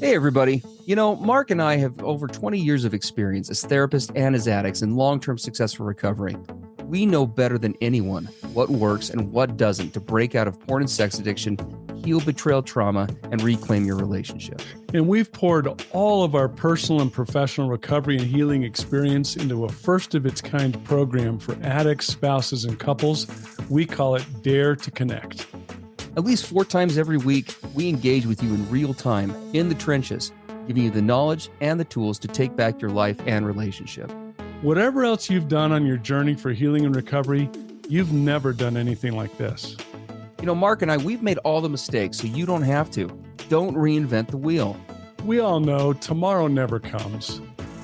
Hey, everybody. Mark and I have over 20 years of experience as therapists and as addicts in long-term successful recovery. We know better than anyone what works and what doesn't to break out of porn and sex addiction, heal betrayal trauma, and reclaim your relationship. And we've poured all of our personal and professional recovery and healing experience into a first-of-its-kind program for addicts, spouses, and couples. We call it Dare to Connect. At least 4 times every week, we engage with you in real time, in the trenches, giving you the knowledge and the tools to take back your life and relationship. Whatever else you've done on your journey for healing and recovery, you've never done anything like this. Mark and I, we've made all the mistakes, so you don't have to. Don't reinvent the wheel. We all know tomorrow never comes.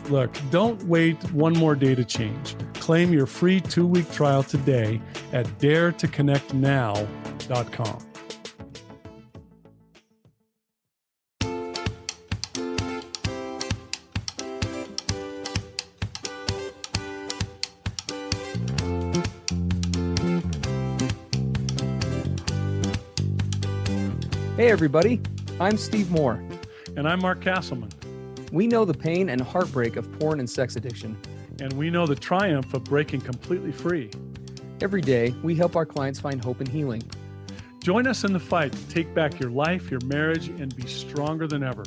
Look, don't wait one more day to change. Claim your free 2-week trial today at daretoconnectnow.com. Hey, everybody. I'm Steve Moore. And I'm Mark Castleman. We know the pain and heartbreak of porn and sex addiction. And we know the triumph of breaking completely free. Every day, we help our clients find hope and healing. Join us in the fight to take back your life, your marriage, and be stronger than ever.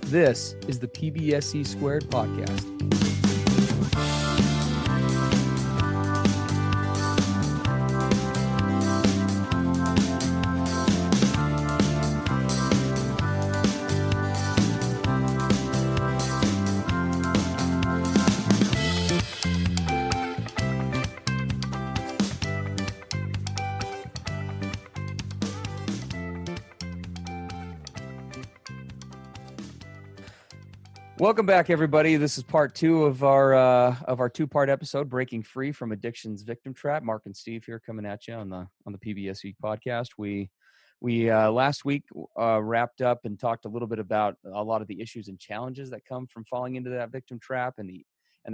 This is the PBSC Squared podcast. Welcome back, everybody. This is part 2 of our 2-part episode, Breaking Free from Addiction's Victim Trap. Mark and Steve here coming at you on the PBSC podcast. We last week wrapped up and talked a little bit about a lot of the issues and challenges that come from falling into that victim trap and the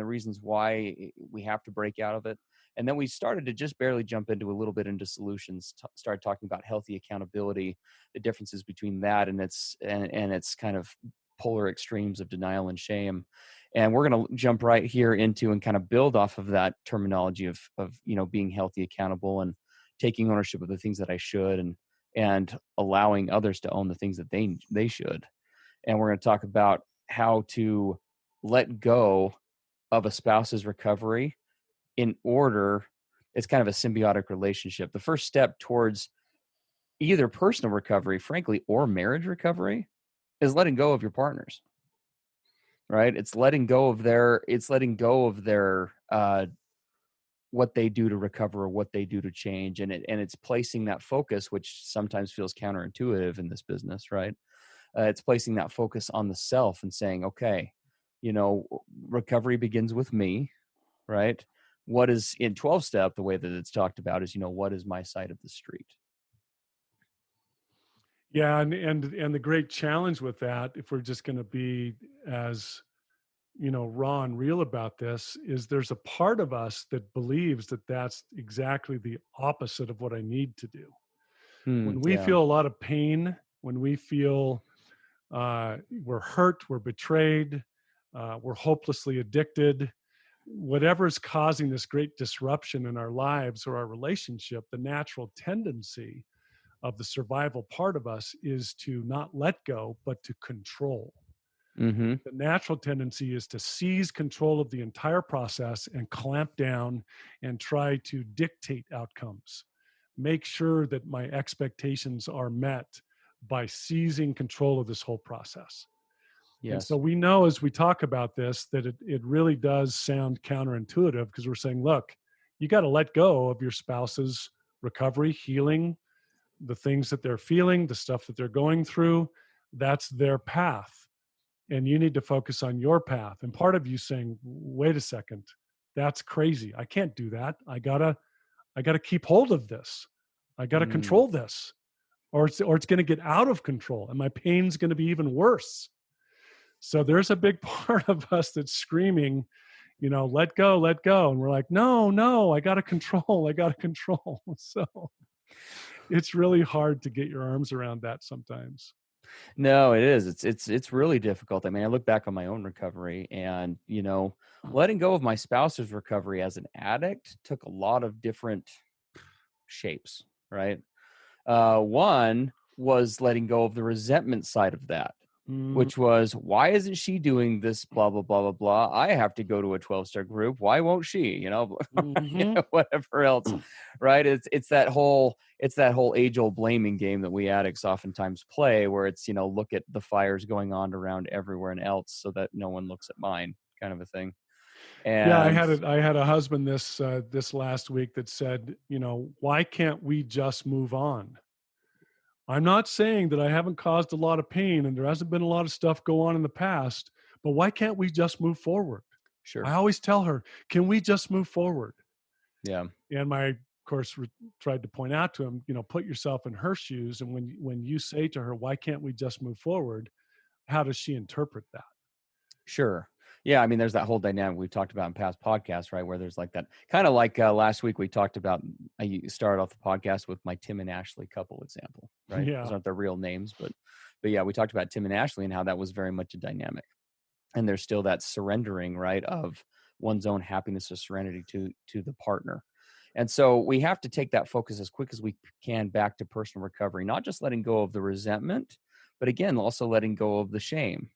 reasons why we have to break out of it. And then we started to just barely jump into a little bit into solutions. Started talking about healthy accountability, the differences between that and its kind of polar extremes of denial and shame. And we're going to jump right here into and kind of build off of that terminology of being healthy, accountable, and taking ownership of the things that I should and allowing others to own the things that they should. And we're going to talk about how to let go of a spouse's recovery in order. It's kind of a symbiotic relationship. The first step towards either personal recovery, frankly, or marriage recovery is letting go of your partners, right? It's letting go of their what they do to recover or what they do to change. And it's placing that focus, which sometimes feels counterintuitive in this business, right? It's placing that focus on the self and saying, okay, recovery begins with me, right? What is in 12-step, the way that it's talked about is, what is my side of the street? Yeah, and the great challenge with that, if we're just going to be as raw and real about this, is there's a part of us that believes that that's exactly the opposite of what I need to do. When we feel a lot of pain, when we feel we're hurt, we're betrayed, we're hopelessly addicted, whatever is causing this great disruption in our lives or our relationship, the natural tendency of the survival part of us is to not let go, but to control. Mm-hmm. The natural tendency is to seize control of the entire process and clamp down and try to dictate outcomes. Make sure that my expectations are met by seizing control of this whole process. Yes. And so we know as we talk about this that it really does sound counterintuitive because we're saying, look, you got to let go of your spouse's recovery, healing, the things that they're feeling, the stuff that they're going through. That's their path. And you need to focus on your path. And part of you saying, wait a second, that's crazy. I can't do that. I gotta keep hold of this. I gotta control this, or it's going to get out of control and my pain's going to be even worse. So there's a big part of us that's screaming, let go. And we're like, no, I gotta control. So it's really hard to get your arms around that sometimes. No, it is. It's really difficult. I mean, I look back on my own recovery and, letting go of my spouse's recovery as an addict took a lot of different shapes, right? One was letting go of the resentment side of that, Mm, which was, why isn't she doing this? Blah, blah, blah, blah, blah. I have to go to a 12-step group. Why won't she? mhm. Whatever else, right? It's that whole age old blaming game that we addicts oftentimes play where it's, look at the fires going on around everywhere and else so that no one looks at mine kind of a thing. Yeah, I And had I had a husband this last week that said, why can't we just move on? I'm not saying that I haven't caused a lot of pain and there hasn't been a lot of stuff go on in the past, but why can't we just move forward? I sure. always tell her, can we just move forward? Yeah. And my, of course, tried to point out to him, put yourself in her shoes. And when you say to her, why can't we just move forward? How does she interpret that? Sure. Yeah, I mean, there's that whole dynamic we've talked about in past podcasts, right? Where there's like that kind of like last week we talked about. I started off the podcast with my Tim and Ashley couple example, right? Those Yeah. aren't their real names, but yeah, we talked about Tim and Ashley and how that was very much a dynamic, and there's still that surrendering, right, of one's own happiness or serenity to the partner. And so we have to take that focus as quick as we can back to personal recovery, not just letting go of the resentment, but again, also letting go of the shame,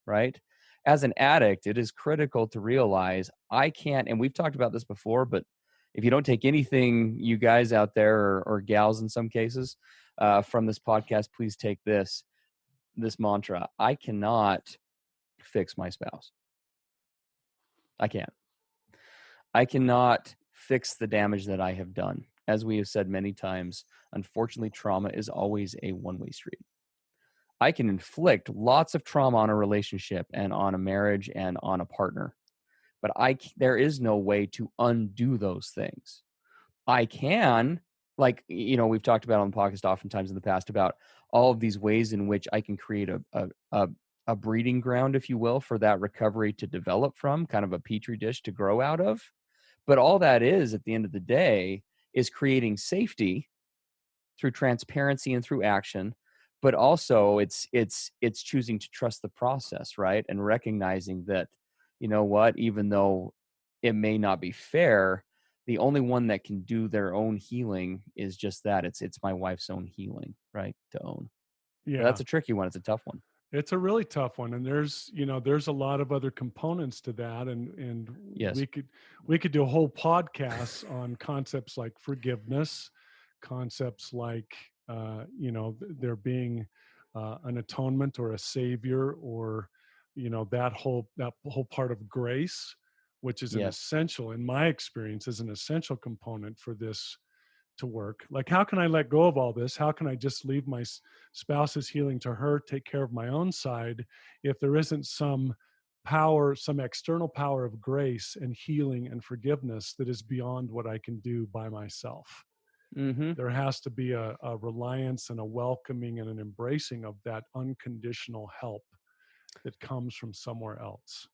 right? As an addict, it is critical to realize I can't, and we've talked about this before, but if you don't take anything, you guys out there or gals in some cases, from this podcast, please take this mantra. I cannot fix my spouse. I can't. I cannot fix the damage that I have done. As we have said many times, unfortunately, trauma is always a one-way street. I can inflict lots of trauma on a relationship and on a marriage and on a partner, but there is no way to undo those things. I can, like, we've talked about on the podcast oftentimes in the past about all of these ways in which I can create a breeding ground, if you will, for that recovery to develop from, kind of a petri dish to grow out of. But all that is at the end of the day is creating safety through transparency and through action, but also it's choosing to trust the process, right? And recognizing that, you know what, even though it may not be fair, the only one that can do their own healing is just that. It's my wife's own healing, right? To own. But Yeah. that's a tricky one. It's a tough one. It's a really tough one, and there's a lot of other components to that, and Yes. we could do a whole podcast on concepts like forgiveness, concepts like there being an atonement or a savior, or that whole part of grace, which is an Yes. essential, in my experience, is an essential component for this to work. Like, how can I let go of all this? How can I just leave my spouse's healing to her, take care of my own side, if there isn't some power, some external power of grace and healing and forgiveness that is beyond what I can do by myself? Mm-hmm. There has to be a reliance and a welcoming and an embracing of that unconditional help that comes from somewhere else.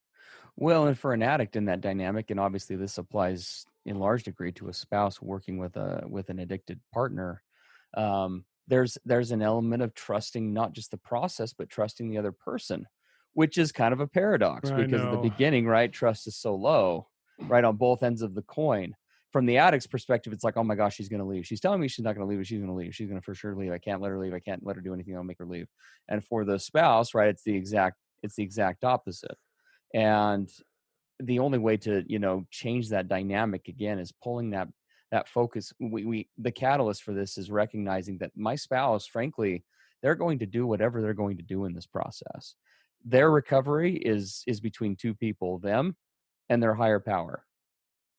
Well, and for an addict in that dynamic, and obviously this applies in large degree to a spouse working with an addicted partner, there's an element of trusting not just the process, but trusting the other person, which is kind of a paradox I because at the know. beginning, right, trust is so low, right, on both ends of the coin. From the addict's perspective, it's like, oh my gosh, she's going to leave. She's telling me she's not going to leave, but she's going to leave. She's going to for sure leave. I can't let her leave. I can't let her do anything that'll make her leave. And for the spouse, right, it's the exact opposite. And the only way to change that dynamic again is pulling that focus. The catalyst for this is recognizing that my spouse, frankly, they're going to do whatever they're going to do in this process. Their recovery is between two people, them and their higher power,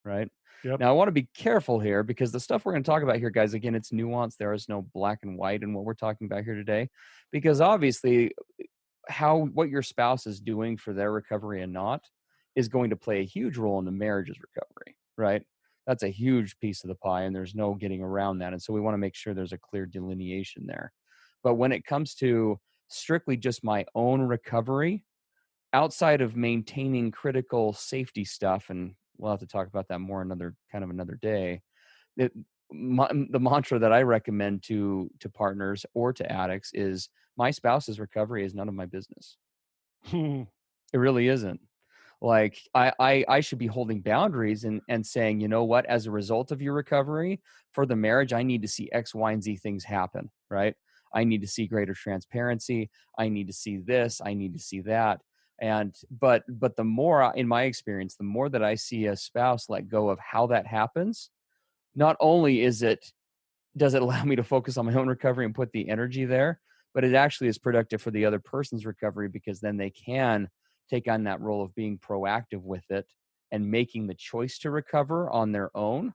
right? Yep. Now I want to be careful here because the stuff we're going to talk about here, guys, again, it's nuanced. There is no black and white in what we're talking about here today, because obviously what your spouse is doing for their recovery and not is going to play a huge role in the marriage's recovery, right? That's a huge piece of the pie, and there's no getting around that. And so we want to make sure there's a clear delineation there. But when it comes to strictly just my own recovery, outside of maintaining critical safety stuff, and we'll have to talk about that more another day, the mantra that I recommend to partners or to addicts is, my spouse's recovery is none of my business. It really isn't. Like, I should be holding boundaries and saying, you know what, as a result of your recovery for the marriage, I need to see X, Y, and Z things happen, right? I need to see greater transparency. I need to see this. I need to see that. But the more, in my experience, the more that I see a spouse let go of how that happens, not only does it allow me to focus on my own recovery and put the energy there, but it actually is productive for the other person's recovery, because then they can take on that role of being proactive with it and making the choice to recover on their own,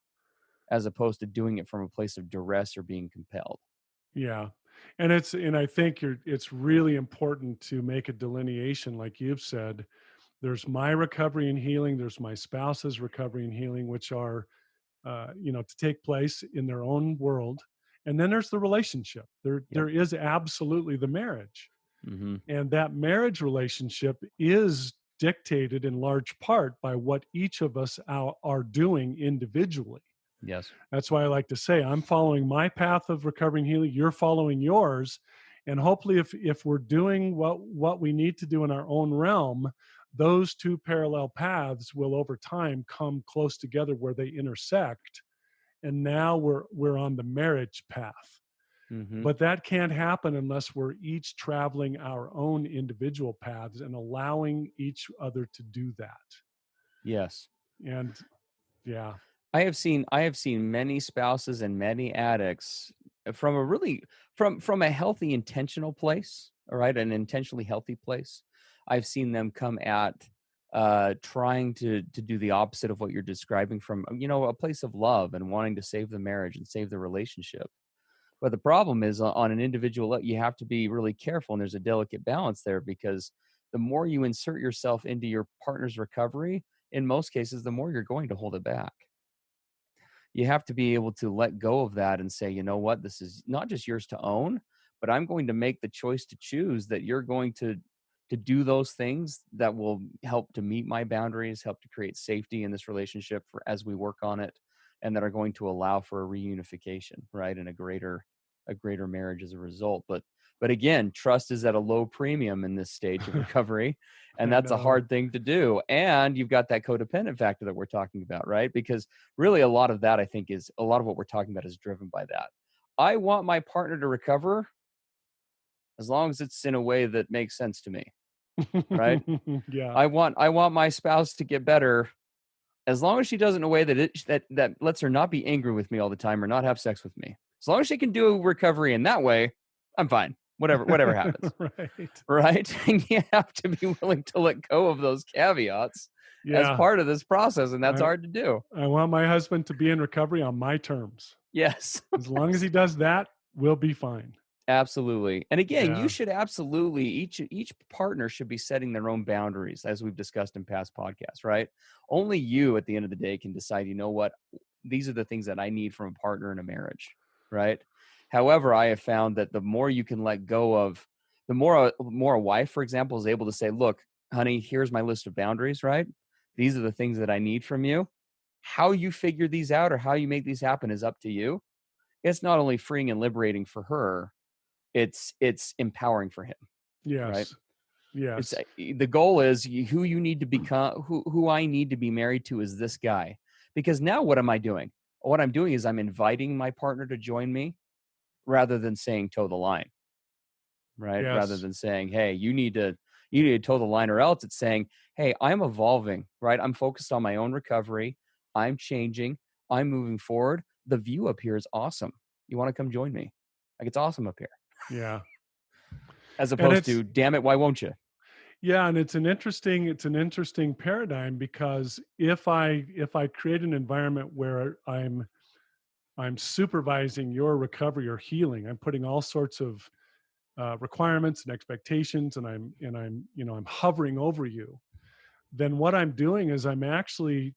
as opposed to doing it from a place of duress or being compelled. Yeah. And I think it's really important to make a delineation, like you've said. There's my recovery and healing, there's my spouse's recovery and healing, which are to take place in their own world. And then there's the relationship. Yep. There is absolutely the marriage. Mm-hmm. And that marriage relationship is dictated in large part by what each of us are doing individually. Yes. That's why I like to say, I'm following my path of recovery and healing, you're following yours. And hopefully if we're doing what we need to do in our own realm, those two parallel paths will over time come close together where they intersect. And now we're on the marriage path. Mm-hmm. But that can't happen unless we're each traveling our own individual paths and allowing each other to do that. Yes. And yeah. I have seen many spouses and many addicts from a really from a healthy, intentional place, all right, an intentionally healthy place. I've seen them come at trying to do the opposite of what you're describing, from a place of love and wanting to save the marriage and save the relationship. But the problem is, on an individual you have to be really careful, and there's a delicate balance there, because the more you insert yourself into your partner's recovery, in most cases, the more you're going to hold it back. You have to be able to let go of that and say, you know what, this is not just yours to own, but I'm going to make the choice to choose that you're going to do those things that will help to meet my boundaries, help to create safety in this relationship for as we work on it, and that are going to allow for a reunification, right? And a greater marriage as a result. But again, trust is at a low premium in this stage of recovery, and I that's a know. hard thing to do. And you've got that codependent factor that we're talking about, right? Because really, a lot of that, I think, is a lot of what we're talking about is driven by that. I want my partner to recover as long as it's in a way that makes sense to me, right? Yeah. I want my spouse to get better as long as she does it in a way that lets her not be angry with me all the time or not have sex with me. As long as she can do recovery in that way, I'm fine. Whatever happens, Right. right? And you have to be willing to let go of those caveats as Yeah. part of this process, and that's I hard to do. I want my husband to be in recovery on my terms. Yes. As long as he does that, we'll be fine. Absolutely. And again, you Yeah. should absolutely, each partner should be setting their own boundaries, as we've discussed in past podcasts, right? Only you at the end of the day can decide, you know what, these are the things that I need from a partner in a marriage, right? However, I have found that the more you can let go of, the more a wife, for example, is able to say, look, honey, here's my list of boundaries, right? These are the things that I need from you. How you figure these out or how you make these happen is up to you. It's not only freeing and liberating for her, it's empowering for him, right? Yes. It's Yes. the goal is who you need to become, who I need to be married to is this guy. Because now what am I doing? What I'm doing is I'm inviting my partner to join me rather than saying toe the line, right? Rather Yes. than saying, hey, you need to toe the line, or else it's saying, hey, I'm evolving, right? I'm focused on my own recovery. I'm changing. I'm moving forward. The view up here is awesome. You want to come join me? Like, it's awesome up here. Yeah. As And opposed it's to, damn it, why won't you? yeah, and it's an interesting paradigm, because if I create an environment where I'm supervising your recovery or healing, I'm putting all sorts of requirements and expectations, and I'm hovering over you, then what I'm doing is I'm actually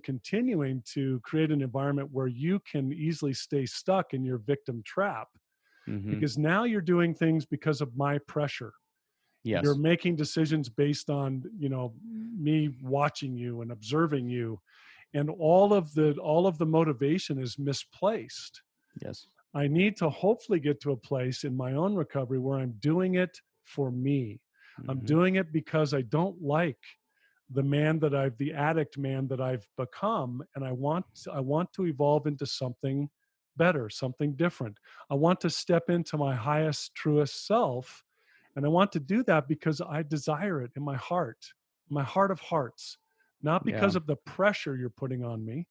continuing to create an environment where you can easily stay stuck in your victim trap, Mm-hmm. because now you're doing things because of my pressure. You're Yes. making decisions based on me watching you and observing you, and all of the motivation is misplaced. Yes. I need to hopefully get to a place in my own recovery where I'm doing it for me. I'm Hmm. doing it because I don't like the addict man that I've become, and I want to evolve into something better, something different. I want to step into my highest, truest self, and I want to do that because I desire it in my heart of hearts, not Yeah. because of the pressure you're putting on me,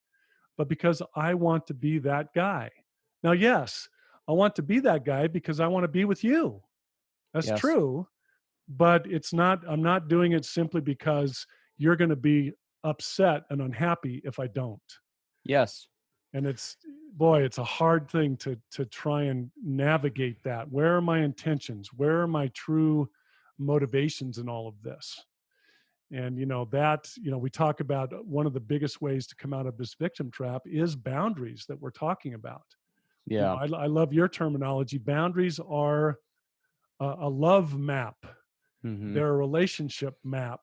but because I want to be that guy. Now, yes, I want to be that guy because I want to be with you. That's Yes. true, but I'm not doing it simply because you're going to be upset and unhappy if I don't. Yes. And boy, it's a hard thing to try and navigate that. Where are my intentions? Where are my true motivations in all of this? And we talk about one of the biggest ways to come out of this victim trap is boundaries that we're talking about. Yeah. I love your terminology. Boundaries are a love map. Hmm. They're a relationship map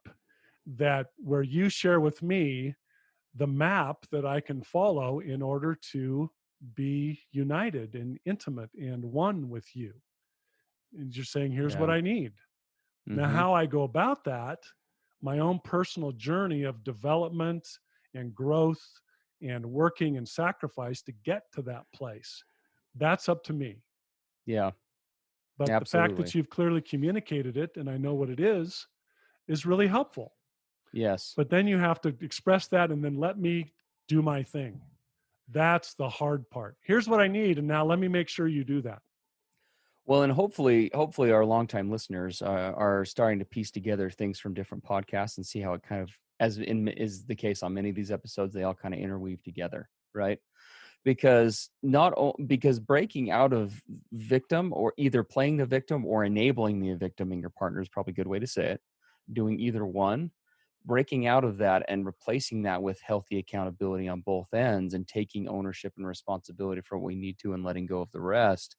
that where you share with me the map that I can follow in order to be united and intimate and one with you. And you're saying, here's what Yeah. I need. Now, Hmm. how I go about that, my own personal journey of development and growth and working and sacrifice to get to that place, that's up to me. Yeah. But the fact Absolutely. that you've clearly communicated it and I know what it is really helpful. Yes. But then you have to express that and then let me do my thing. That's the hard part. Here's what I need, and now let me make sure you do that. Well, and hopefully, our longtime listeners are starting to piece together things from different podcasts and see how it kind of, is the case on many of these episodes, they all kind of interweave together, right? Because breaking out of victim, or either playing the victim or enabling the victim in your partner, is probably a good way to say it. Doing either one, breaking out of that and replacing that with healthy accountability on both ends and taking ownership and responsibility for what we need to and letting go of the rest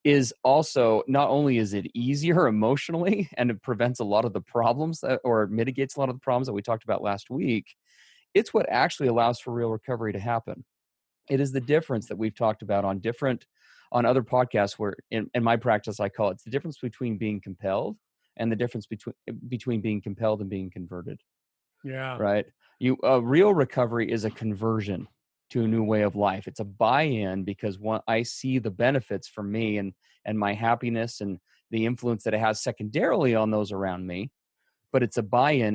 is also, not only is it easier emotionally and it prevents a lot of the problems or mitigates a lot of the problems that we talked about last week, it's what actually allows for real recovery to happen. It is the difference that we've talked about on other podcasts, where in my practice I call it the difference between being compelled and the difference between being compelled and being converted. Yeah. Right? Real recovery is a conversion to a new way of life. It's a buy-in, because I see the benefits for me and my happiness and the influence that it has secondarily on those around me. But it's a buy-in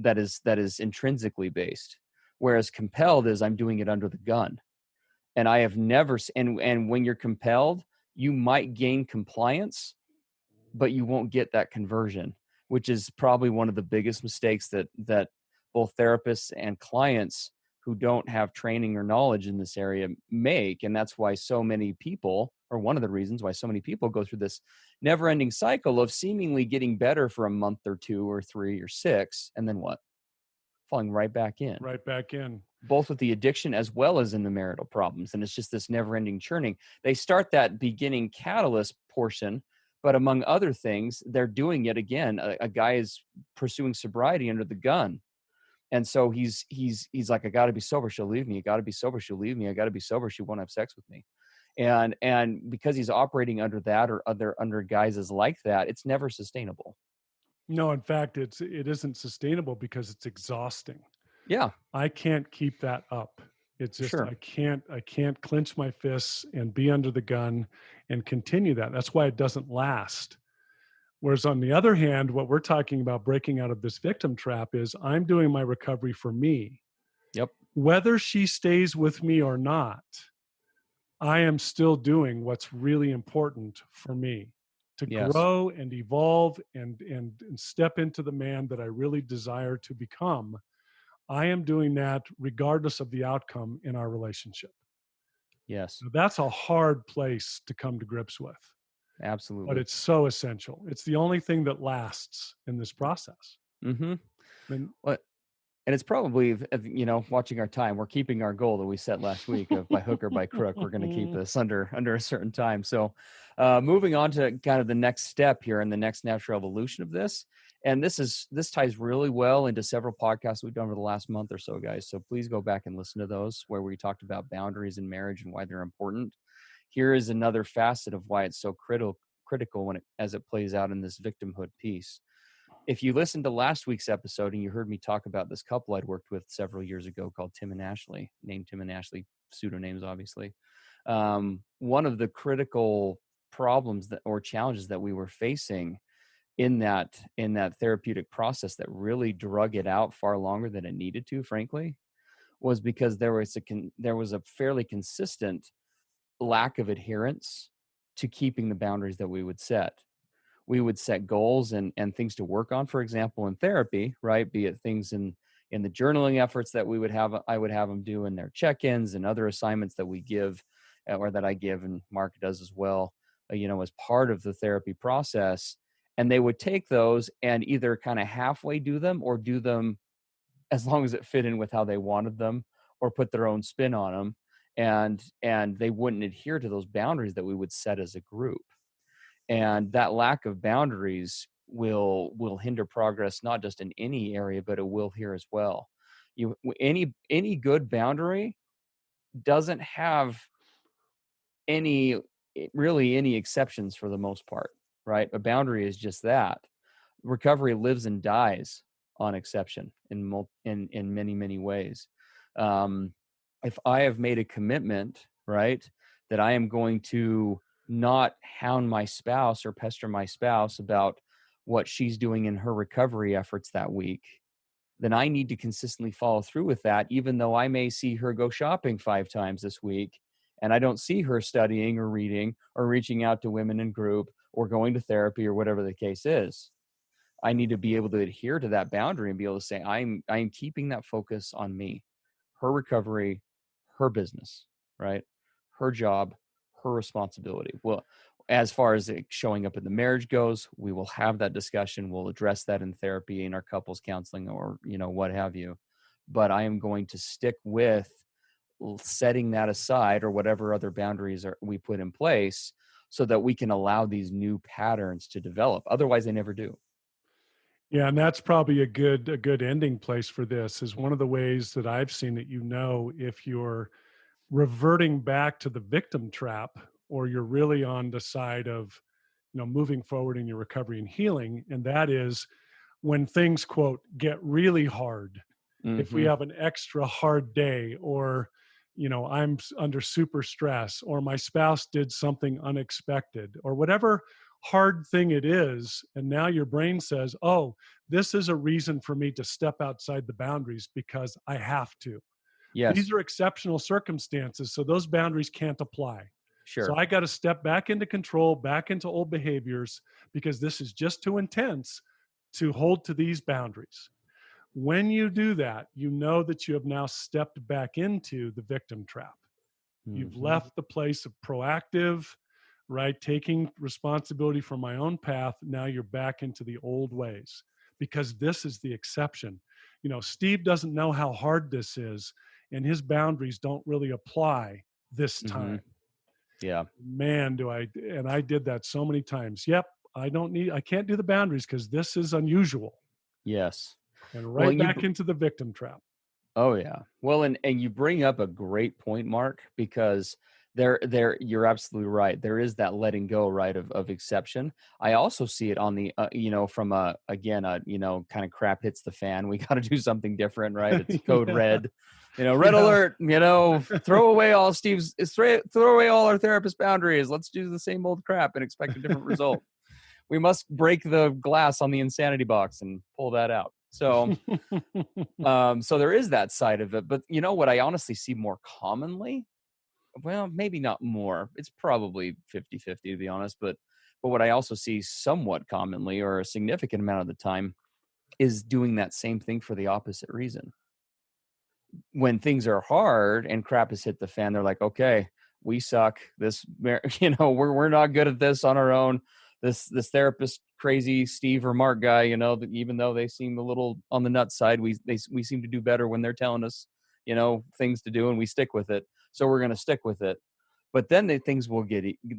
that is intrinsically based. Whereas compelled is, I'm doing it under the gun. And I have never and when you're compelled, you might gain compliance, but you won't get that conversion, which is probably one of the biggest mistakes that both therapists and clients who don't have training or knowledge in this area make. And that's why so many people, or one of the reasons why so many people, go through this never-ending cycle of seemingly getting better for a month or two or three or six, and then what? Falling right back in, Right back in. both with the addiction as well as in the marital problems. And it's just this never-ending churning. They start that beginning catalyst portion, but among other things, they're doing it again. A guy is pursuing sobriety under the gun. And so he's like, I got to be sober, she'll leave me. I got to be sober, she'll leave me. I got to be sober, she won't have sex with me. And because he's operating under that or under guises like that, it's never sustainable. No, in fact, it isn't sustainable because it's exhausting. Yeah, I can't keep that up. It's just sure. I can't clench my fists and be under the gun and continue that. That's why it doesn't last. Whereas on the other hand, what we're talking about breaking out of this victim trap is I'm doing my recovery for me. Yep. Whether she stays with me or not, I am still doing what's really important for me to Yes. grow and evolve and step into the man that I really desire to become. I am doing that regardless of the outcome in our relationship. Yes. Now, that's a hard place to come to grips with, but Absolutely. it's so essential. It's the only thing that lasts in this process. Mm-hmm. And What? And it's probably, watching our time, we're keeping our goal that we set last week of by hook or by crook, we're going to keep this under a certain time. So moving on to kind of the next step here and the next natural evolution of this. And this ties really well into several podcasts we've done over the last month or so, guys. So please go back and listen to those where we talked about boundaries in marriage and why they're important. Here is another facet of why it's so critical as it plays out in this victimhood piece. If you listened to last week's episode and you heard me talk about this couple I'd worked with several years ago called Tim and Ashley, named Tim and Ashley, pseudonyms, obviously. One of the critical problems or challenges that we were facing in that therapeutic process that really drug it out far longer than it needed to, frankly, was because there was a fairly consistent lack of adherence to keeping the boundaries that we would set. We would set goals and things to work on, for example, in therapy, right? Be it things in the journaling efforts that I would have them do in their check-ins and other assignments that we give or that I give and Mark does as well, as part of the therapy process. And they would take those and either kind of halfway do them or do them as long as it fit in with how they wanted them or put their own spin on them. And they wouldn't adhere to those boundaries that we would set as a group. And that lack of boundaries will hinder progress, not just in any area, but it will here as well. Any good boundary doesn't have any exceptions for the most part, right? A boundary is just that. Recovery lives and dies on exception in many, many ways. If I have made a commitment, right, that I am going to not hound my spouse or pester my spouse about what she's doing in her recovery efforts that week, then I need to consistently follow through with that, even though I may see her go shopping 5 times this week and I don't see her studying or reading or reaching out to women in group or going to therapy or whatever the case is. I need to be able to adhere to that boundary and be able to say, I'm keeping that focus on me, her recovery, her business, right? Her job, her responsibility. Well, as far as it showing up in the marriage goes, we will have that discussion. We'll address that in therapy, in our couples counseling, or, what have you. But I am going to stick with setting that aside or whatever other boundaries we put in place so that we can allow these new patterns to develop. Otherwise, they never do. Yeah, and that's probably a good ending place for this. Is one of the ways that I've seen that if you're reverting back to the victim trap, or you're really on the side of moving forward in your recovery and healing, and that is when things, quote, get really hard. If we Mm-hmm. have an extra hard day, or I'm under super stress, or my spouse did something unexpected, or whatever hard thing it is, and now your brain says, oh, this is a reason for me to step outside the boundaries because I have to. Yes, These are exceptional circumstances, so those boundaries can't apply. So sure. I got to step back into control, back into old behaviors, because this is just too intense to hold to these boundaries. When you do that, you know that you have now stepped back into the victim trap. You've Mm-hmm. left the place of proactive, right? Taking responsibility for my own path. Now you're back into the old ways, because this is the exception. Steve doesn't know how hard this is, and his boundaries don't really apply this Mm-hmm. time. Yeah. Man, and I did that so many times. Yep. I can't do the boundaries because this is unusual, Yes. and Well, right back into the victim trap. oh yeah. Well, and you bring up a great point, Mark, because you're absolutely right. There is that letting go, right, of exception. I also see it on the, from again, kind of crap hits the fan. We got to do something different, right? It's code Yeah. red, red Yeah. alert, throw away all throw away all our therapist boundaries. Let's do the same old crap and expect a different result. We must break the glass on the insanity box and pull that out. So so there is that side of it. But what I honestly see more commonly, well, maybe not more, it's probably 50-50 to be honest, but what I also see somewhat commonly or a significant amount of the time is doing that same thing for the opposite reason. When things are hard and crap has hit the fan, they're like, okay, we suck. We're not good at this on our own. this therapist, crazy Steve or Mark guy, that even though they seem a little on the nut side, we seem to do better when they're telling us, things to do, and we stick with it. So we're going to stick with it. But then things will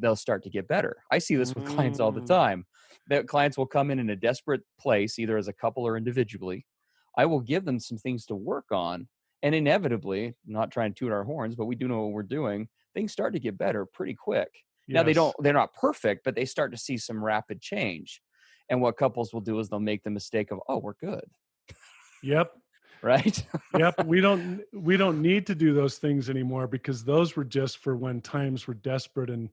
they'll start to get better. I see this with clients all the Mm. time. That clients will come in a desperate place, either as a couple or individually. I will give them some things to work on, and inevitably, not trying to toot our horns, but we do know what we're doing. Things start to get better pretty quick. Now Yes. they're not perfect, but they start to see some rapid change. And what couples will do is they'll make the mistake of, oh, we're good, Yep. right? Yep. We don't need to do those things anymore, because those were just for when times were desperate and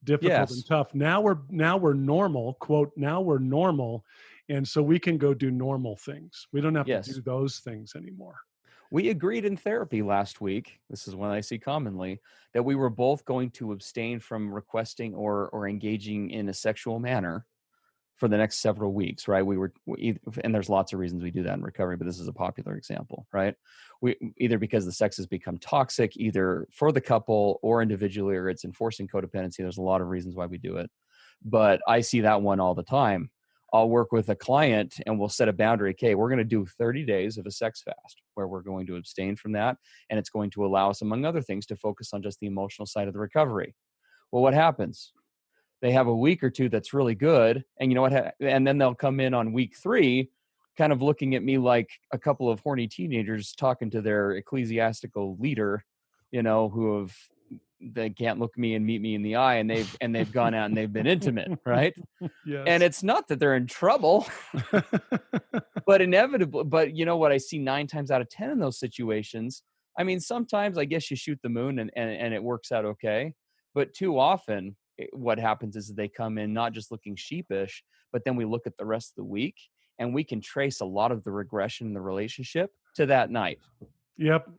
difficult and Yes. tough. Now we're normal, quote, now we're normal. And so we can go do normal things. We don't have to Yes. do those things anymore. We agreed in therapy last week, this is one I see commonly, that we were both going to abstain from requesting or engaging in a sexual manner for the next several weeks, right? And there's lots of reasons we do that in recovery, but this is a popular example, right? We either because the sex has become toxic, either for the couple or individually, or it's enforcing codependency. There's a lot of reasons why we do it, but I see that one all the time. I'll work with a client and we'll set a boundary. Okay, we're going to do 30 days of a sex fast where we're going to abstain from that. And it's going to allow us, among other things, to focus on just the emotional side of the recovery. Well, what happens? They have a week or two that's really good. And you know what? And then they'll come in on week 3, kind of looking at me like a couple of horny teenagers talking to their ecclesiastical leader, who they can't look me and meet me in the eye, and they've gone out and they've been intimate, right? And Yes. it's not that they're in trouble, but inevitably, but you know what I see 9 times out of 10 in those situations, I mean, sometimes I guess you shoot the moon and it works out okay. But too often what happens is they come in not just looking sheepish, but then we look at the rest of the week and we can trace a lot of the regression in the relationship to that night Yep.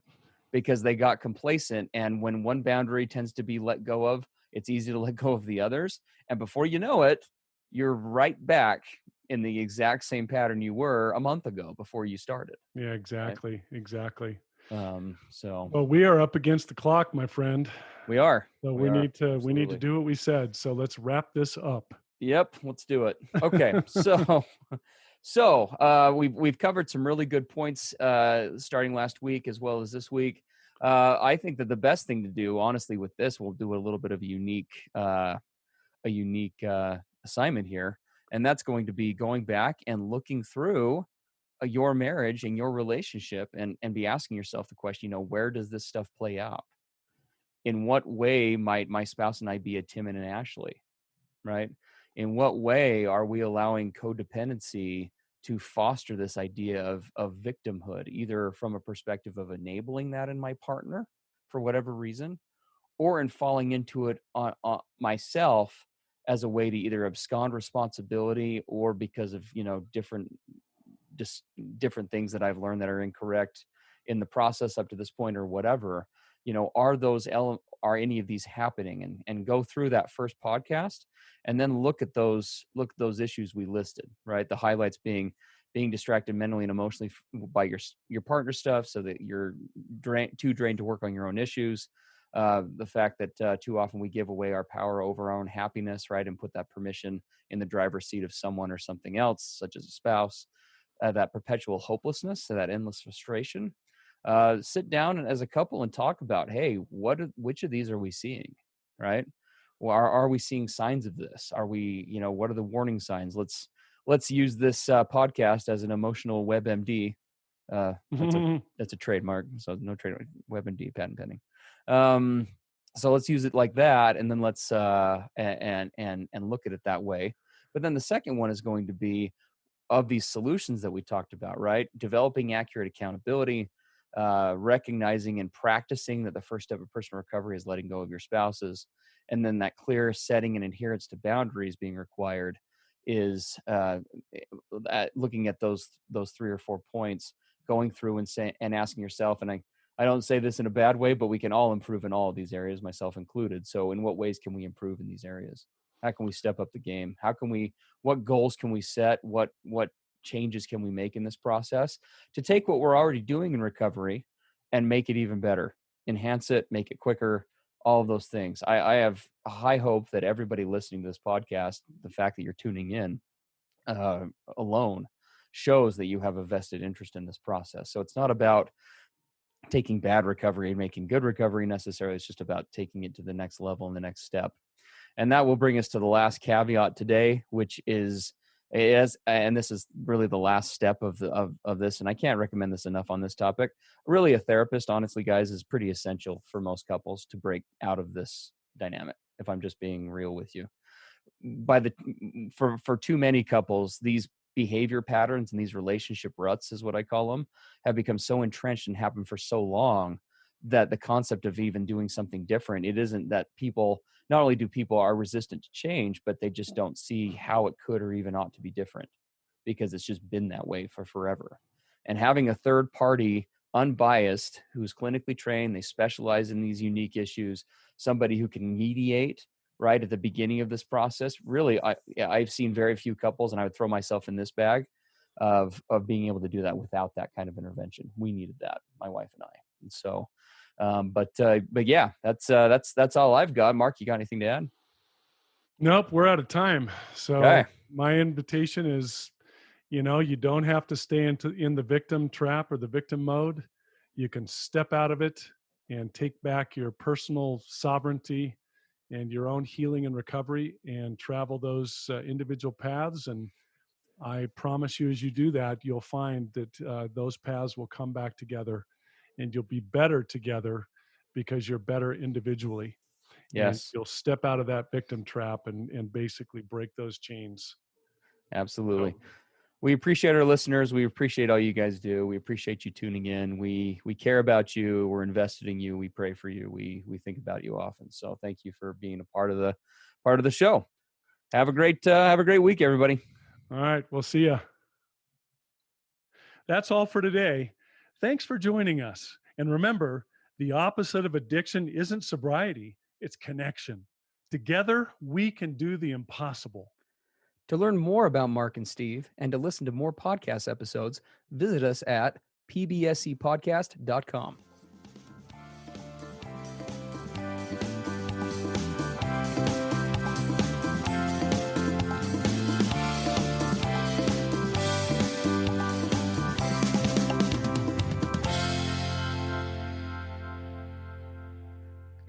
because they got complacent. And when one boundary tends to be let go of, it's easy to let go of the others. And before you know it, you're right back in the exact same pattern you were a month ago before you started. Yeah, Right. exactly. Exactly. So Well, we are up against the clock, my friend. we are, So we we are need to absolutely. do what we said. So let's wrap this up. Yep. Let's do it. Okay. So, we've covered some really good points, starting last week as well as this week. I think that the best thing to do, honestly, with this, we'll do a little bit of a unique assignment here, and that's going to be going back and looking through your marriage and your relationship, and be asking yourself the question, where does this stuff play out? In what way might my spouse and I be a Tim and an Ashley, right? In what way are we allowing codependency to foster this idea of victimhood, either from a perspective of enabling that in my partner for whatever reason, or in falling into it on myself as a way to either abscond responsibility or because of just different things that I've learned that are incorrect in the process up to this point or whatever. Are any of these happening, and go through that first podcast and then look at those issues we listed, right? The highlights being distracted mentally and emotionally by your partner stuff, so that you're too drained to work on your own issues. The fact that too often we give away our power over our own happiness, right, and put that permission in the driver's seat of someone or something else, such as a spouse. That perpetual hopelessness, so that endless frustration. Sit down as a couple and talk about, hey, which of these are we seeing, right? Well, are we seeing signs of this? Are we, what are the warning signs? Let's use this podcast as an emotional WebMD. That's a that's a trademark, so no trademark. WebMD, patent pending. So let's use it like that, and then let's and look at it that way. But then the second one is going to be, of these solutions that we talked about, right? Developing accurate accountability, recognizing and practicing that the first step of personal recovery is letting go of your spouses, and then that clear setting and adherence to boundaries being required is looking at those 3 or 4 points, going through and asking yourself, and I don't say this in a bad way, but we can all improve in all of these areas, myself included. So in what ways can we improve in these areas? How can we step up the game? What goals can we set? What changes can we make in this process to take what we're already doing in recovery and make it even better, enhance it, make it quicker, all of those things. I have a high hope that everybody listening to this podcast, the fact that you're tuning in uh, alone, shows that you have a vested interest in this process. So it's not about taking bad recovery and making good recovery necessarily. It's just about taking it to the next level and the next step. And that will bring us to the last caveat today, which is, and this is really the last step of this, and I can't recommend this enough on this topic. Really, a therapist, honestly, guys, is pretty essential for most couples to break out of this dynamic, if I'm just being real with you. For too many couples, these behavior patterns and these relationship ruts, is what I call them, have become so entrenched and happen for so long that the concept of even doing something different, it isn't that people, not only do people are resistant to change, but they just don't see how it could or even ought to be different because it's just been that way for forever. And having a third party, unbiased, who's clinically trained, they specialize in these unique issues, somebody who can mediate right at the beginning of this process. Really, I've seen very few couples, and I would throw myself in this bag of being able to do that without that kind of intervention. We needed that, my wife and I. And so, but yeah, that's all I've got. Mark, you got anything to add? Nope, we're out of time. Okay. So my invitation is, you don't have to stay in the victim trap or the victim mode. You can step out of it and take back your personal sovereignty and your own healing and recovery and travel those individual paths. And I promise you, as you do that, you'll find that those paths will come back together and you'll be better together because you're better individually. And Yes, you'll step out of that victim trap and basically break those chains. absolutely. So, We appreciate our listeners. We appreciate all you guys do. We appreciate you tuning in. We care about you. We're invested in you. We pray for you. We think about you often. So thank you for being a part of the show. Have a great week, everybody. all right, we'll see ya. That's all for today. Thanks for joining us. And remember, the opposite of addiction isn't sobriety, it's connection. Together, we can do the impossible. To learn more about Mark and Steve and to listen to more podcast episodes, visit us at pbscpodcast.com.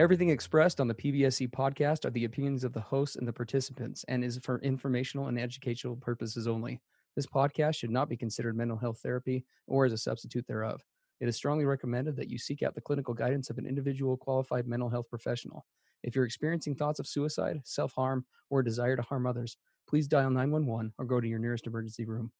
Everything expressed on the PBSC podcast are the opinions of the hosts and the participants and is for informational and educational purposes only. This podcast should not be considered mental health therapy or as a substitute thereof. It is strongly recommended that you seek out the clinical guidance of an individual qualified mental health professional. If you're experiencing thoughts of suicide, self-harm, or a desire to harm others, please dial 911 or go to your nearest emergency room.